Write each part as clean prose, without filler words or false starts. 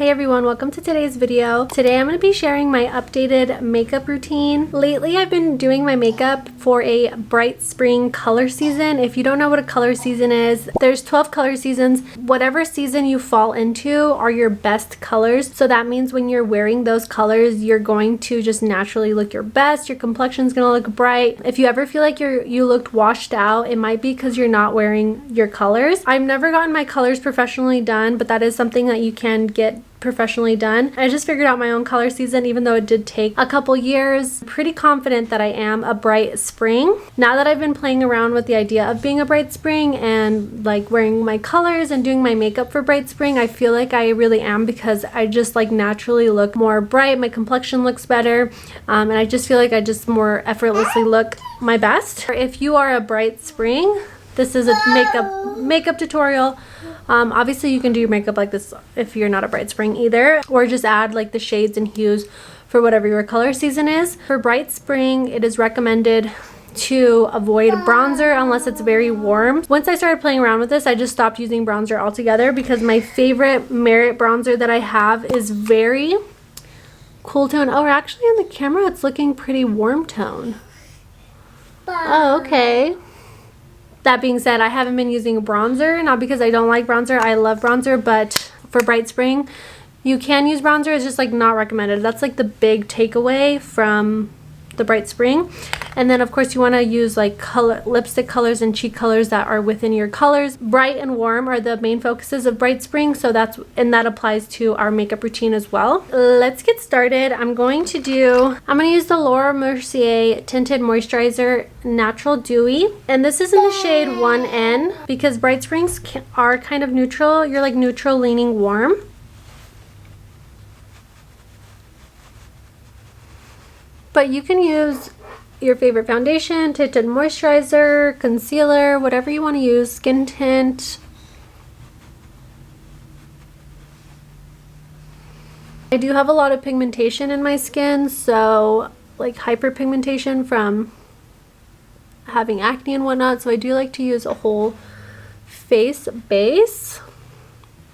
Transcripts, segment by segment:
Hey everyone, welcome to today's video. Today I'm going to be sharing my updated makeup routine. Lately I've been doing my makeup for a bright spring color season. If you don't know what a color season is, there's 12 color seasons. Whatever season you fall into are your best colors. So that means when you're wearing those colors, you're going to just naturally look your best. Your complexion's going to look bright. If you ever feel like you looked washed out, it might be because you're not wearing your colors. I've never gotten my colors professionally done, but that is something that you can get professionally done. I just figured out my own color season, even though it did take a couple years. Pretty confident that I am a bright spring. Now that I've been playing around with the idea of being a bright spring and like wearing my colors and doing my makeup for bright spring, I feel like I really am, because I just like naturally look more bright. My complexion looks better, and I just feel like I just more effortlessly look my best. If you are a bright spring, this is a makeup tutorial. Obviously you can do your makeup like this if you're not a bright spring either, or just add like the shades and hues for whatever your color season is. For bright spring, it is recommended to avoid bronzer unless it's very warm. Once I started playing around with this, I just stopped using bronzer altogether, because my favorite Merit bronzer that I have is very cool tone. Oh, actually on the camera it's looking pretty warm tone. Oh, okay. That being said, I haven't been using bronzer, not because I don't like bronzer. I love bronzer, but for bright spring, you can use bronzer. It's just like not recommended. That's like the big takeaway from the bright spring. And then of course you want to use like lipstick colors and cheek colors that are within your colors. Bright and warm are the main focuses of bright spring, so that applies to our makeup routine as well. Let's get started. I'm going to use the Laura Mercier Tinted Moisturizer Natural Dewy, and this is in the shade 1N, because bright springs are kind of neutral. You're like neutral leaning warm. But you can use your favorite foundation, tinted moisturizer, concealer, whatever you want to use, skin tint. I do have a lot of pigmentation in my skin, so like hyperpigmentation from having acne and whatnot, so I do like to use a whole face base.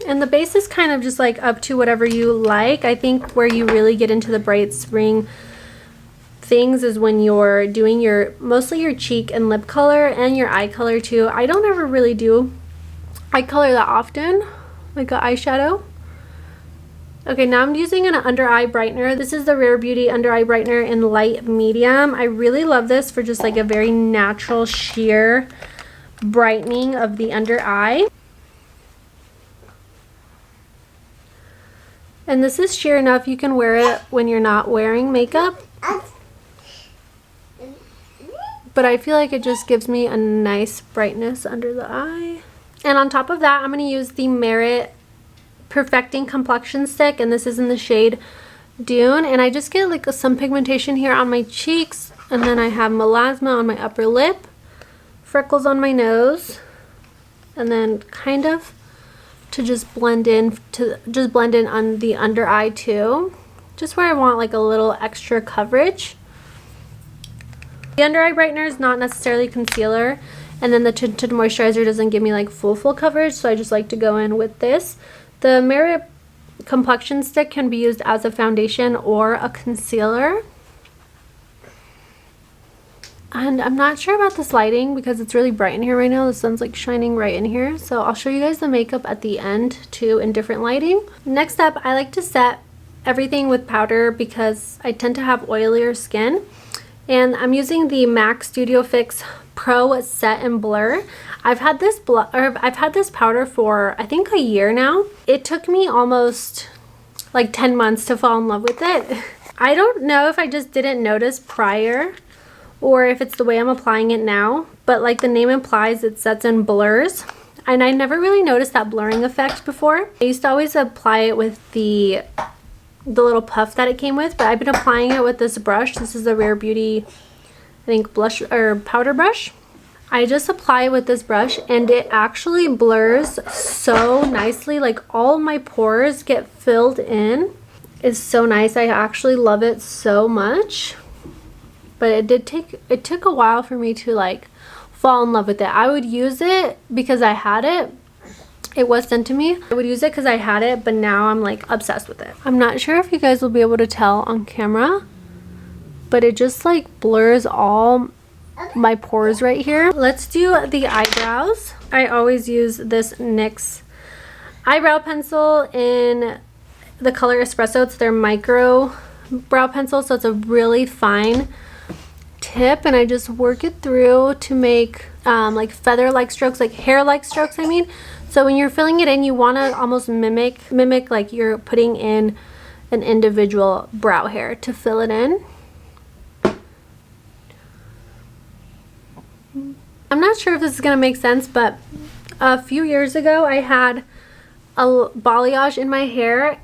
And the base is kind of just like up to whatever you like. I think where you really get into the bright spring things is when you're doing mostly your cheek and lip color and your eye color too. I don't ever really do eye color that often, like an eyeshadow. Okay, now I'm using an under eye brightener. This is the Rare Beauty under eye brightener in light medium. I really love this for just like a very natural sheer brightening of the under eye. And this is sheer enough you can wear it when you're not wearing makeup. But I feel like it just gives me a nice brightness under the eye. And on top of that, I'm going to use the Merit Perfecting Complexion Stick, and this is in the shade Dune. And I just get like some pigmentation here on my cheeks, and then I have melasma on my upper lip, freckles on my nose, and then kind of to just blend in on the under eye too, just where I want like a little extra coverage. The under eye brightener is not necessarily concealer, and then the tinted moisturizer doesn't give me like full coverage, so I just like to go in with this. The Merit complexion stick can be used as a foundation or a concealer. And I'm not sure about this lighting because it's really bright in here right now. The sun's like shining right in here, so I'll show you guys the makeup at the end too in different lighting. Next up, I like to set everything with powder because I tend to have oilier skin. And I'm using the MAC Studio Fix Pro Set and Blur. I've had this powder for I think a year now. It took me almost like 10 months to fall in love with it. I don't know if I just didn't notice prior or if it's the way I'm applying it now, but like the name implies, it sets and blurs. And I never really noticed that blurring effect before. I used to always apply it with the little puff that it came with, but I've been applying it with this brush. This is a Rare Beauty, I think, blush or powder brush. I just apply it with this brush and it actually blurs so nicely. Like all my pores get filled in. It's so nice. I actually love it so much. But it took a while for me to like fall in love with it. I would use it because I had it, It was sent to me. I would use it because I had it, but now I'm like obsessed with it. I'm not sure if you guys will be able to tell on camera, but it just like blurs all my pores right here. Let's do the eyebrows. I always use this NYX eyebrow pencil in the color Espresso. It's their micro brow pencil, so it's a really fine tip, and I just work it through to make like feather-like strokes, like hair-like strokes, I mean. So when you're filling it in, you want to almost mimic like you're putting in an individual brow hair to fill it in. I'm not sure if this is going to make sense, but a few years ago I had a balayage in my hair,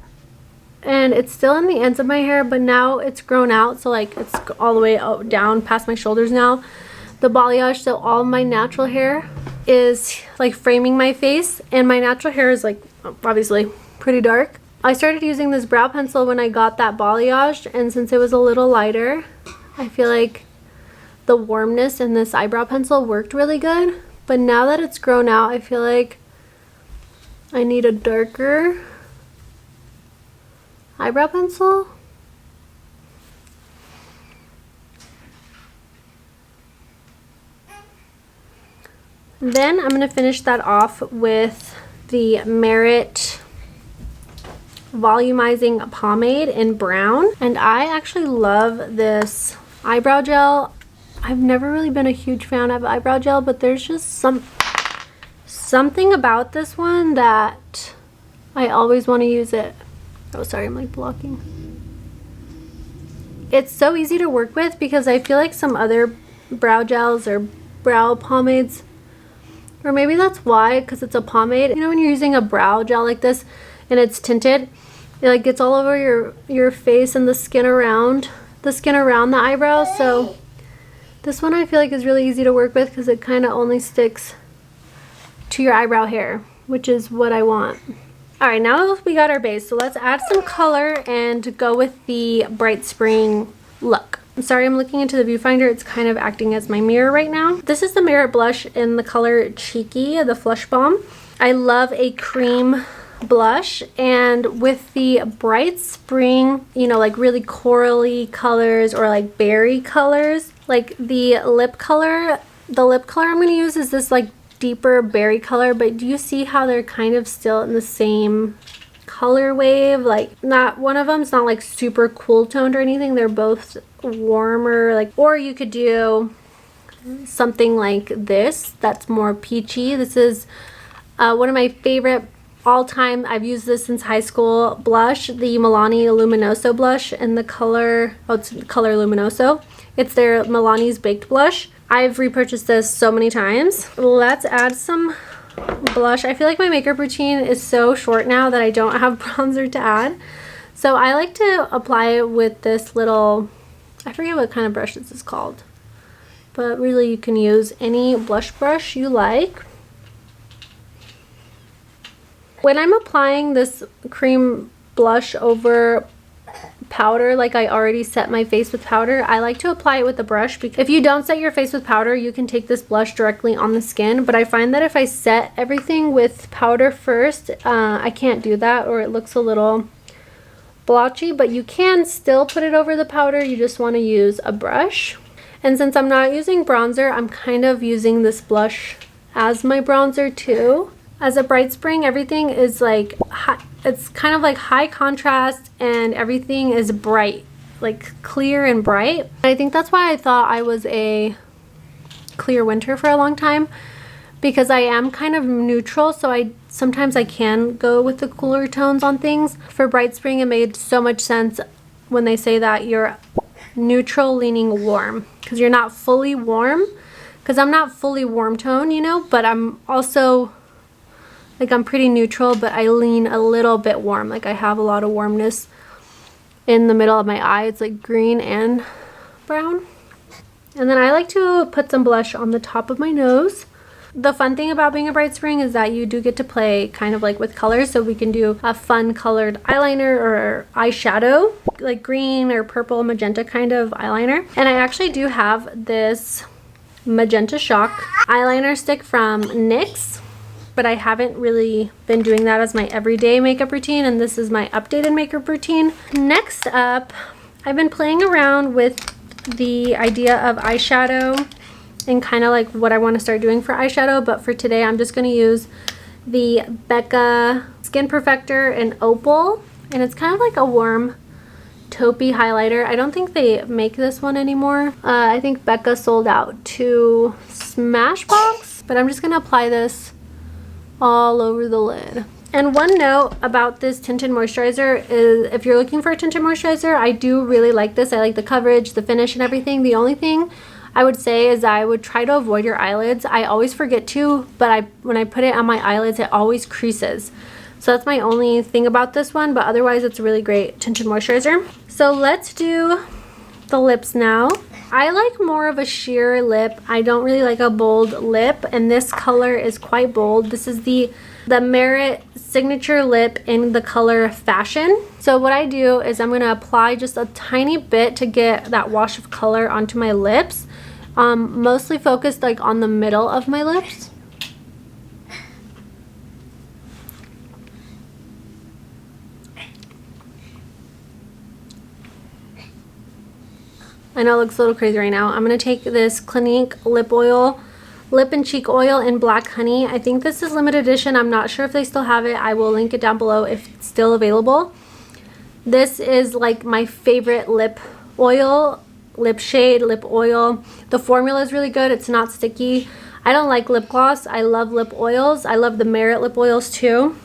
and it's still in the ends of my hair, but now it's grown out, so like it's all the way out, down past my shoulders now, the balayage. So all my natural hair is like framing my face, and my natural hair is like obviously pretty dark. I started using this brow pencil when I got that balayage, and since it was a little lighter, I feel like the warmness in this eyebrow pencil worked really good. But now that it's grown out, I feel like I need a darker eyebrow pencil. Then I'm going to finish that off with the Merit Volumizing Pomade in brown. And I actually love this eyebrow gel. I've never really been a huge fan of eyebrow gel, but there's just something about this one that I always want to use it. Oh, sorry, I'm like blocking. It's so easy to work with because I feel like some other brow gels or brow pomades, or maybe that's why, because it's a pomade. You know, when you're using a brow gel like this and it's tinted, it like gets all over your face and the skin around the eyebrow. So this one I feel like is really easy to work with because it kind of only sticks to your eyebrow hair, which is what I want. All right, now we got our base, so let's add some color and go with the Bright Spring look. I'm sorry, I'm looking into the viewfinder. It's kind of acting as my mirror right now. This is the Merit blush in the color Cheeky, the Flush Bomb. I love a cream blush, and with the Bright Spring, you know, like really corally colors or like berry colors, like the lip color I'm going to use is this like deeper berry color, but do you see how they're kind of still in the same color wave? Like, not one of them's not like super cool toned or anything. They're both warmer, like, or you could do something like this that's more peachy. This is one of my favorite all-time, I've used this since high school, blush, the Milani Luminoso blush in the color, oh, it's the color Luminoso. It's their Milani's Baked Blush. I've repurchased this so many times. Let's add some blush. I feel like my makeup routine is so short now that I don't have bronzer to add. So I like to apply it with this little, I forget what kind of brush this is called, but really you can use any blush brush you like. When I'm applying this cream blush over powder, like I already set my face with powder, I like to apply it with a brush, because if you don't set your face with powder, you can take this blush directly on the skin. But I find that if I set everything with powder first, I can't do that, or it looks a little blotchy. But you can still put it over the powder, you just want to use a brush. And since I'm not using bronzer, I'm kind of using this blush as my bronzer too. As a Bright Spring, everything is like high, it's kind of like high contrast, and everything is bright, like clear and bright. I think that's why I thought I was a clear winter for a long time, because I am kind of neutral, so sometimes I can go with the cooler tones on things. For Bright Spring, it made so much sense when they say that you're neutral leaning warm, because you're not fully warm, because I'm not fully warm tone, you know, but I'm also like, I'm pretty neutral, but I lean a little bit warm. Like, I have a lot of warmness in the middle of my eye. It's like green and brown. And then I like to put some blush on the top of my nose. The fun thing about being a Bright Spring is that you do get to play kind of like with colors. So we can do a fun colored eyeliner or eyeshadow, like green or purple, magenta kind of eyeliner. And I actually do have this Magenta Shock eyeliner stick from NYX. but I haven't really been doing that as my everyday makeup routine, and this is my updated makeup routine. Next up, I've been playing around with the idea of eyeshadow and kind of like what I want to start doing for eyeshadow, but for today I'm just going to use the Becca Skin Perfector in Opal, and it's kind of like a warm taupey highlighter. I don't think they make this one anymore. I think Becca sold out to Smashbox, but I'm just going to apply this all over the lid. And one note about this tinted moisturizer is if you're looking for a tinted moisturizer, I do really like this. I like the coverage, the finish, and everything. The only thing I would say is I would try to avoid your eyelids. I always forget to, but when I put it on my eyelids, it always creases. So that's my only thing about this one, but otherwise it's a really great tinted moisturizer. So let's do the lips now. I like more of a sheer lip. I don't really like a bold lip, and this color is quite bold. This is the Merit Signature Lip in the color Fashion. So what I do is I'm going to apply just a tiny bit to get that wash of color onto my lips. Mostly focused like on the middle of my lips. I know it looks a little crazy right now. I'm going to take this Clinique lip oil, lip and cheek oil in Black Honey. I think this is limited edition. I'm not sure if they still have it. I will link it down below if it's still available. This is like my favorite lip oil, lip shade, lip oil. The formula is really good. It's not sticky. I don't like lip gloss. I love lip oils. I love the Merit lip oils too.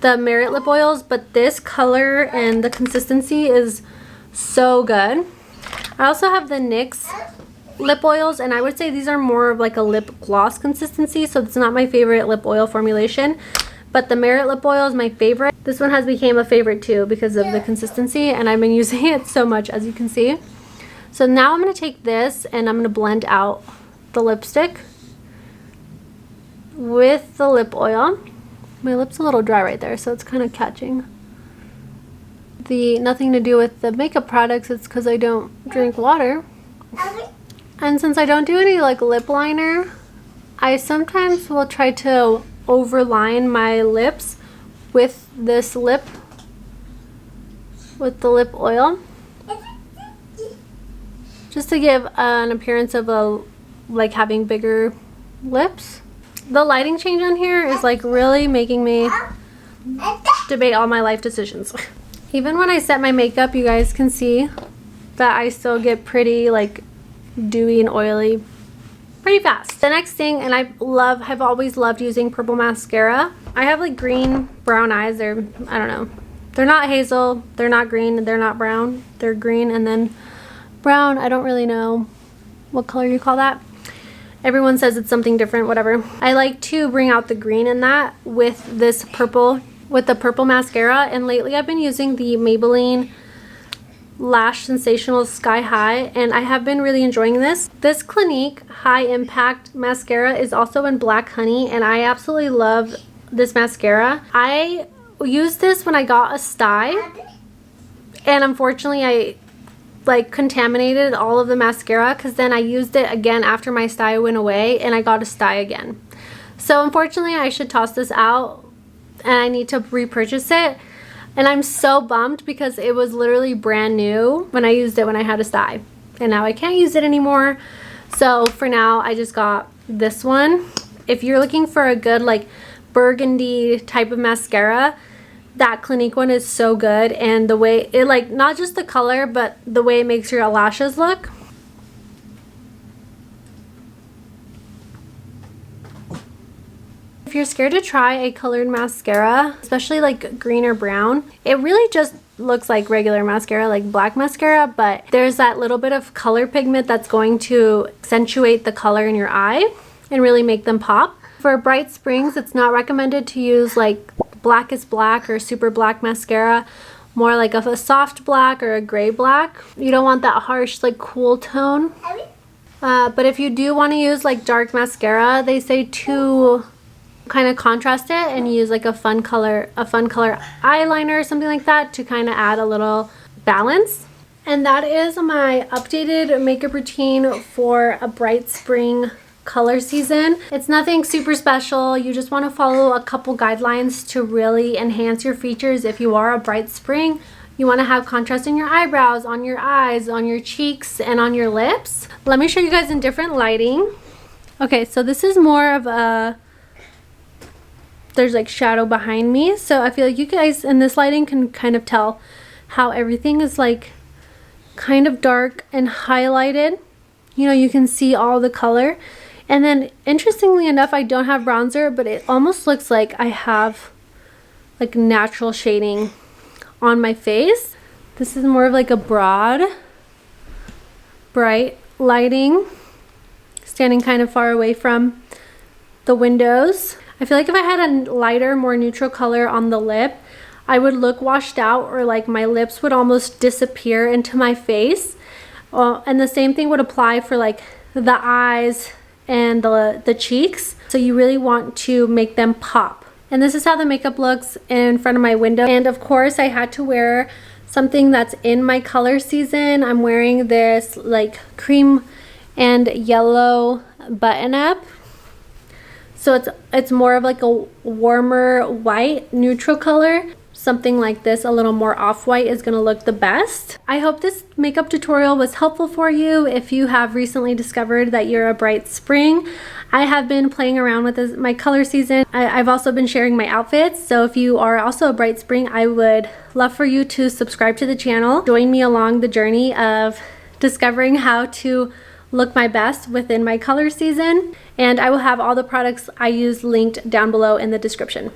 The Merit lip oils, but this color and the consistency is so good. I also have the NYX lip oils, and I would say these are more of like a lip gloss consistency, so it's not my favorite lip oil formulation, but the Merit lip oil is my favorite. This one has become a favorite too because of the consistency, and I've been using it so much, as you can see. So now I'm going to take this and I'm going to blend out the lipstick with the lip oil. My lip's a little dry right there, so it's kind of catching. Nothing to do with the makeup products, it's because I don't drink water. And since I don't do any like lip liner, I sometimes will try to overline my lips with this lip, with the lip oil, just to give an appearance of like having bigger lips. The lighting change on here is like really making me debate all my life decisions. Even when I set my makeup, you guys can see that I still get pretty like dewy and oily pretty fast. The next thing, and I've always loved using purple mascara. I have like green brown eyes. I don't know. They're not hazel, they're not green, they're not brown. They're green and then brown. I don't really know what color you call that. Everyone says it's something different, whatever. I like to bring out the green in that with this purple, with the purple mascara, and lately I've been using the Maybelline Lash Sensational Sky High, and I have been really enjoying this. This Clinique High Impact Mascara is also in Black Honey, and I absolutely love this mascara. I used this when I got a sty, and unfortunately I like contaminated all of the mascara because then I used it again after my sty went away and I got a sty again. So unfortunately I should toss this out and I need to repurchase it, and I'm so bummed because it was literally brand new when I used it when I had a sty, and now I can't use it anymore. So for now I just got this one. If you're looking for a good like burgundy type of mascara, that Clinique one is so good, and the way it, like, not just the color but the way it makes your lashes look. If you're scared to try a colored mascara, especially like green or brown, it really just looks like regular mascara, like black mascara, but there's that little bit of color pigment that's going to accentuate the color in your eye and really make them pop. For bright springs, it's not recommended to use like blackest black or super black mascara, more like a soft black or a gray black. You don't want that harsh like cool tone. But if you do want to use like dark mascara, they say to kind of contrast it and use like a fun color eyeliner or something like that to kind of add a little balance. And that is my updated makeup routine for a bright spring color season. It's nothing super special. You just want to follow a couple guidelines to really enhance your features. If you are a bright spring, you want to have contrast in your eyebrows, on your eyes, on your cheeks, and on your lips. Let me show you guys in different lighting. Okay, so this is more of a, there's like shadow behind me. So I feel like you guys in this lighting can kind of tell how everything is like kind of dark and highlighted. You know, you can see all the color. And then interestingly enough, I don't have bronzer, but it almost looks like I have like natural shading on my face. This is more of like a broad, bright lighting, standing kind of far away from the windows. I feel like if I had a lighter, more neutral color on the lip, I would look washed out, or like my lips would almost disappear into my face. And the same thing would apply for like the eyes and the cheeks. So you really want to make them pop. And this is how the makeup looks in front of my window. And of course I had to wear something that's in my color season. I'm wearing this like cream and yellow button up. So it's more of like a warmer white neutral color. Something like this, a little more off-white, is going to look the best. I hope this makeup tutorial was helpful for you if you have recently discovered that you're a bright spring. I have been playing around with my color season. I've also been sharing my outfits, so if you are also a bright spring, I would love for you to subscribe to the channel. Join me along the journey of discovering how to look my best within my color season, and I will have all the products I use linked down below in the description.